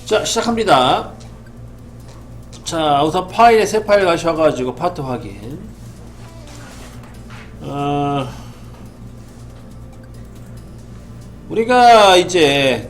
자, 시작합니다. 자, 우선 파일에 새 파일 가셔가지고 파트 확인. 우리가 이제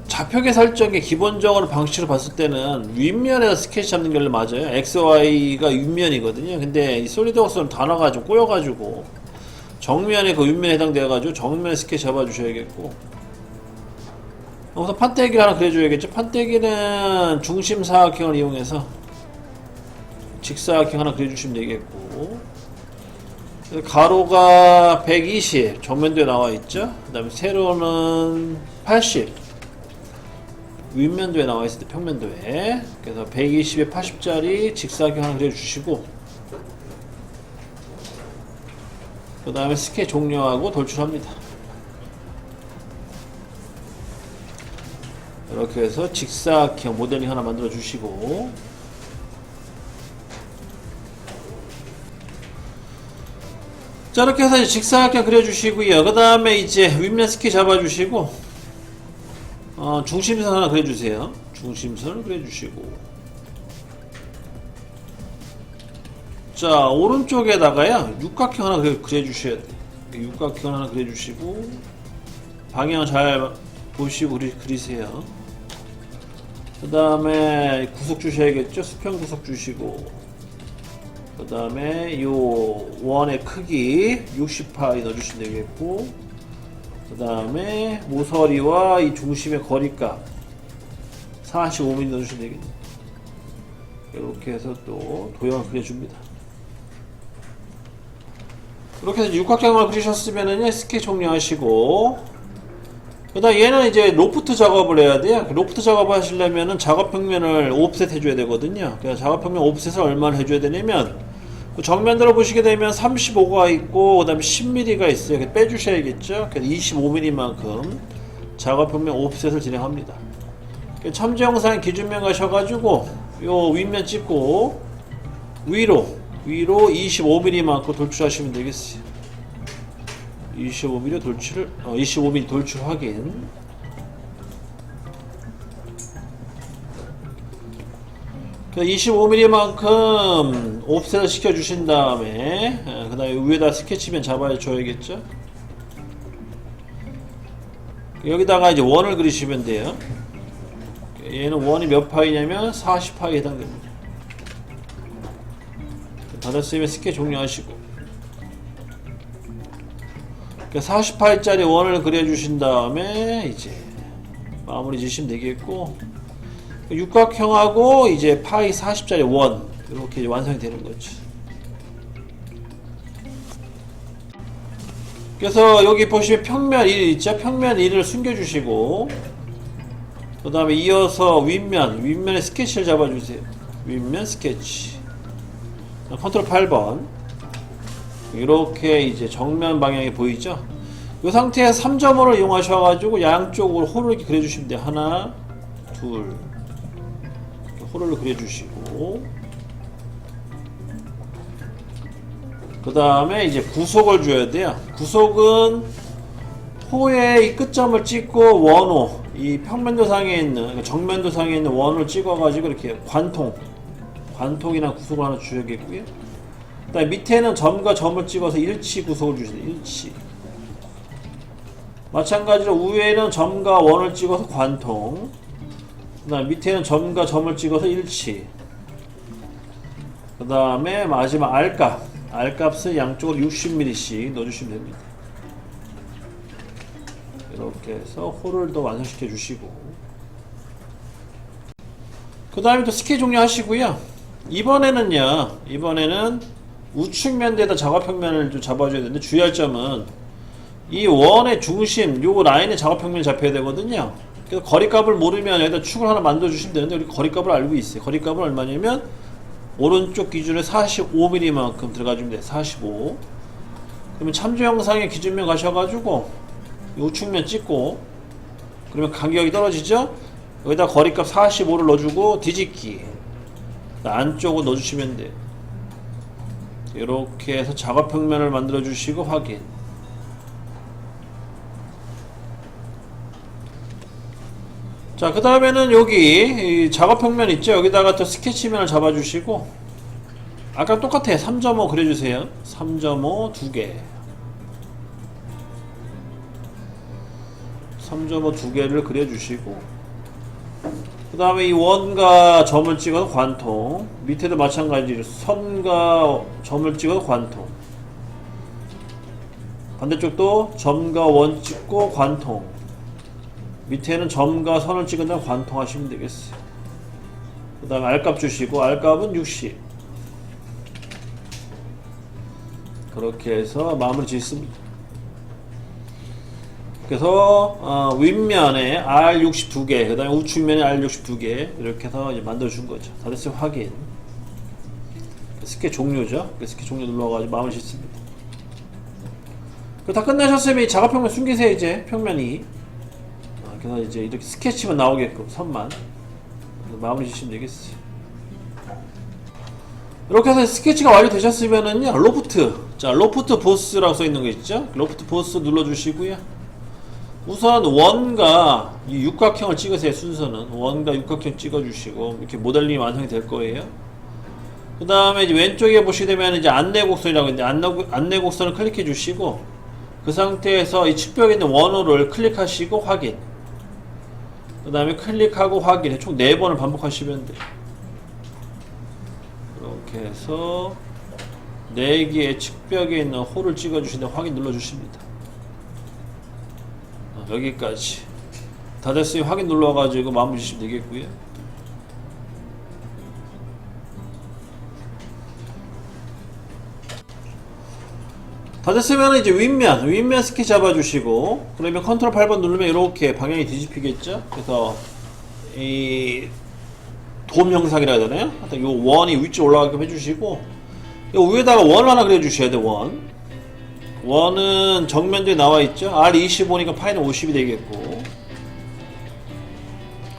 좌표계 설정의 기본적으로 방식으로 봤을 때는 윗면에서 스케치 잡는 게 맞아요. XY가 윗면이거든요. 근데 이 솔리드웍스는 단어가 좀 꼬여가지고 정면에 그 윗면에 해당되어가지고 정면에 스케치 잡아주셔야겠고, 우선 판때기를 하나 그려줘야겠죠. 판때기는 중심 사각형을 이용해서 직사각형 하나 그려주시면 되겠고, 가로가 120 정면도에 나와있죠. 그 다음에 세로는 80 윗면도에 나와있을 때 평면도에, 그래서 120에 80짜리 직사각형 하나 그려주시고, 그 다음에 스케치 종료하고 돌출합니다. 이렇게 해서 직사각형 모델링 하나 만들어 주시고, 자, 이렇게 해서 이제 직사각형 그려주시고요. 그 다음에 이제 윗면 스케치 잡아주시고, 중심선 하나 그려주세요. 중심선을 그려주시고, 자, 오른쪽에다가요 육각형 하나 그려주셔야 돼요. 육각형 하나 그려주시고, 방향 잘 보시고 그리세요. 그 다음에 구석 주셔야겠죠. 수평 구석 주시고, 그 다음에 요 원의 크기 60파이 넣어주시면 되겠고, 그 다음에 모서리와 이 중심의 거리값 45mm 넣어주시면 되겠네요. 이렇게 해서 또 도형을 그려줍니다. 이렇게 해서 육각형을 그리셨으면은 스케치 종료하시고, 그 다음 얘는 이제 로프트 작업을 해야 돼요. 로프트 작업을 하시려면은 작업 평면을 오프셋 해줘야 되거든요. 그래서 작업 평면 오프셋을 얼마를 해줘야 되냐면, 정면으로 보시게 되면 35가 있고, 그 다음에 10mm가 있어요. 빼주셔야겠죠. 그래서 25mm만큼 작업 평면 오프셋을 진행합니다. 첨지 영상 기준면 가셔가지고 요 윗면 찍고 위로 25mm만큼 돌출하시면 되겠어요. 25mm 돌출, 25mm 돌출 확인. 그 25mm만큼 옵셋을 시켜주신 다음에, 그 다음에 위에다 스케치면 잡아줘야겠죠. 여기다가 이제 원을 그리시면 돼요. 얘는 원이 몇 파이냐면 40파이에 해당됩니다. 받았으면 스케치 종료하시고, 40파이짜리 원을 그려주신 다음에 이제 마무리 지시면 되겠고, 육각형하고 이제 파이 40짜리 원 이렇게 이제 완성이 되는 거죠. 그래서 여기 보시면 평면 1 있죠. 평면 1을 숨겨주시고, 그 다음에 이어서 윗면에 스케치를 잡아주세요. 윗면 스케치 컨트롤 8번. 이렇게 이제 정면 방향이 보이죠. 이 상태에서 3.5를 이용하셔가지고 양쪽으로 호를 이렇게 그려주시면 돼요. 하나, 둘, 호를 그려주시고, 그 다음에 이제 구속을 줘야 돼요. 구속은 호의 이 끝점을 찍고 원호, 이 평면도상에 있는, 정면도상에 있는 원을 찍어가지고 이렇게 관통이나 구속을 하나 주셔야겠고요. 그 다음에 밑에는 점과 점을 찍어서 일치 구속을 주세요. 일치. 마찬가지로 위에는 점과 원을 찍어서 관통, 그 다음 밑에는 점과 점을 찍어서 일치, 그 다음에 마지막 R값을 양쪽으로 60mm씩 넣어주시면 됩니다. 이렇게 해서 홀을 더 완성시켜 주시고, 그 다음에 또 스케치 종료하시고요. 이번에는 우측면대에다 작업평면을 좀 잡아줘야 되는데, 주의할 점은 이 원의 중심, 요 라인의 작업평면이 잡혀야 되거든요. 그래서 거리값을 모르면 여기다 축을 하나 만들어 주시면 되는데, 우리 거리값을 알고 있어요. 거리값은 얼마냐면 오른쪽 기준에 45mm만큼 들어가주면 돼요. 45. 그러면 참조 영상의 기준면 가셔가지고 우측면 찍고, 그러면 간격이 떨어지죠. 여기다 거리값 45를 넣어주고 뒤집기, 안쪽으로 넣어주시면 돼요. 이렇게 해서 작업평면을 만들어 주시고 확인. 자, 그 다음에는 여기 이 작업평면 있죠? 여기다가 또 스케치면을 잡아주시고, 아까 똑같아요. 3.5 그려주세요. 3.5 2개. 3.5 2개를 그려주시고, 그 다음에 이 원과 점을 찍어서 관통, 밑에도 마찬가지로 선과 점을 찍어서 관통, 반대쪽도 점과 원 찍고 관통, 밑에는 점과 선을 찍은 다음 관통하시면 되겠어요. 그 다음에 R값 주시고, R값은 60. 그렇게 해서 마무리 짓습니다. 그래서 윗면에 R60 2개, 그 다음에 우측면에 R60 2개 이렇게 해서 이제 만들어준 거죠. 다 됐으면 확인. 스케 종료죠. 스케 종료 눌러가지고 마무리 짓습니다. 다 끝나셨으면 이 작업평면 숨기세요. 이제 평면이. 그래서 이제 이렇게 스케치만 나오게끔 선만 마무리 짓시면 되겠어요. 이렇게 해서 스케치가 완료되셨으면은요, 로프트. 자, 로프트 보스라고 써있는 거 있죠? 로프트 보스 눌러주시고요. 우선 원과 이 육각형을 찍으세요. 순서는 원과 육각형 찍어주시고, 이렇게 모델링이 완성이 될 거예요. 그 다음에 이제 왼쪽에 보시게 되면 이제 안내곡선이라고 있는데, 안내곡선을 클릭해 주시고, 그 상태에서 이 측벽에 있는 원호를 클릭하시고 확인. 그 다음에 클릭하고 확인해. 총 4번을 반복하시면 돼요. 이렇게 해서 4개의 측벽에 있는 홀을 찍어주시는데 확인 눌러주십니다. 여기까지 다 됐으니 확인 눌러가지고 마무리 주시면 되겠고요. 다 됐으면 이제 윗면 스케치 잡아주시고, 그러면 컨트롤 8번 누르면 이렇게 방향이 뒤집히겠죠? 그래서 이 돔 형상이라 해야 되나요? 하여튼 요 원이 위쪽 올라가게끔 해주시고, 요 위에다가 원 하나 그려주셔야 돼. 원은 정면도에 나와있죠? R25니까 파이는 50이 되겠고,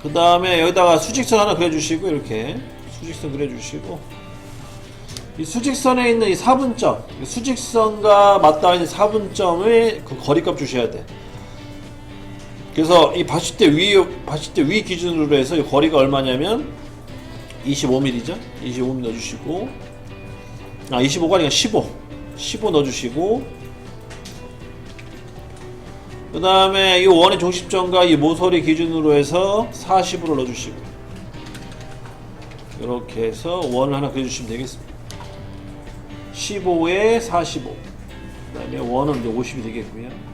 그 다음에 여기다가 수직선 하나 그려주시고, 이렇게 수직선 그려주시고, 이 수직선에 있는 이 4분점, 수직선과 맞닿아 있는 4분점의 그 거리값 주셔야 돼. 그래서 이 받침대 위 기준으로 해서 이 거리가 얼마냐면 25mm죠? 25mm 넣어주시고, 25가 아니라 15 넣어주시고, 그 다음에 이 원의 중심점과 이 모서리 기준으로 해서 40으로 넣어주시고, 이렇게 해서 원을 하나 그려주시면 되겠습니다. 15에 45. 그 다음에 원은 이제 50이 되겠고요.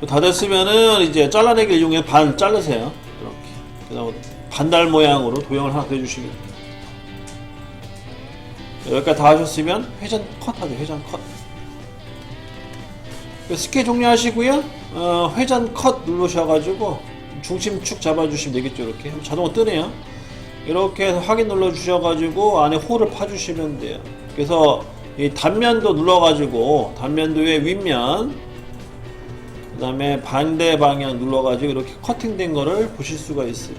다 됐으면은 이제 잘라내기를 이용해 반 자르세요. 이렇게. 그 다음 반달 모양으로 도형을 하나 그려주시면 돼요. 여기까지 다 하셨으면 회전 컷 하세요. 회전 컷. 스케치 종료하시고요. 회전 컷 누르셔가지고 중심축 잡아주시면 되겠죠. 이렇게 자동으로 뜨네요. 이렇게 해서 확인 눌러주셔가지고 안에 홀을 파주시면 돼요. 그래서 이 단면도 눌러가지고 단면도의 윗면, 그 다음에 반대 방향 눌러가지고 이렇게 커팅된 거를 보실 수가 있어요.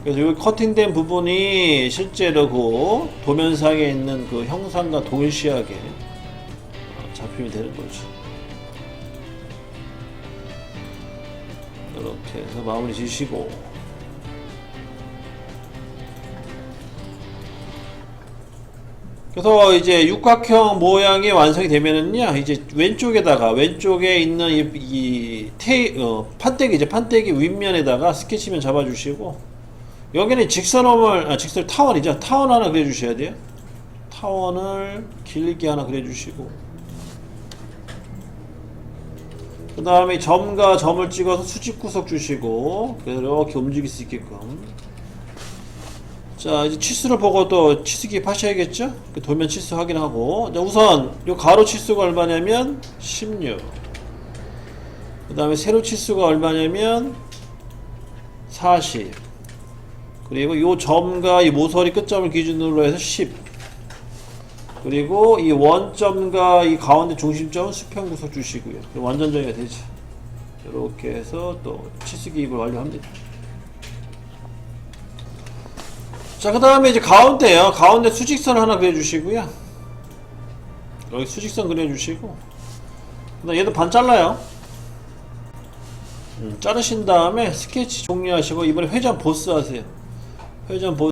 그래서 이 커팅된 부분이 실제로 그 도면상에 있는 그 형상과 동일시하게 잡히면 되는 거죠. 이렇게 해서 마무리 지시고, 그래서 이제 육각형 모양이 완성이 되면은요, 이제 왼쪽에 있는 판때기 윗면에다가 스케치면 잡아주시고, 여기는 직선 타원이죠. 타원 하나 그려주셔야 돼요. 타원을 길게 하나 그려주시고, 그 다음에 점과 점을 찍어서 수직 구석 주시고, 이렇게 움직일 수 있게끔. 자, 이제 치수를 보고 또 치수기 파셔야겠죠? 도면 치수 확인하고. 자, 우선 요 가로 치수가 얼마냐면 16. 그 다음에 세로 치수가 얼마냐면 40. 그리고 요 점과 이 모서리 끝점을 기준으로 해서 10. 그리고 이 원점과 이 가운데 중심점은 수평 구석 주시고요. 완전 정리가 되죠. 이렇게 해서 또 치수 기입을 완료합니다. 자, 그 다음에 이제 가운데요. 가운데 수직선 하나 그려주시고요. 여기 수직선 그려주시고, 그다음 얘도 반 잘라요. 자르신 다음에 스케치 종료하시고 이번에 회전 보스 하세요. 회전 보스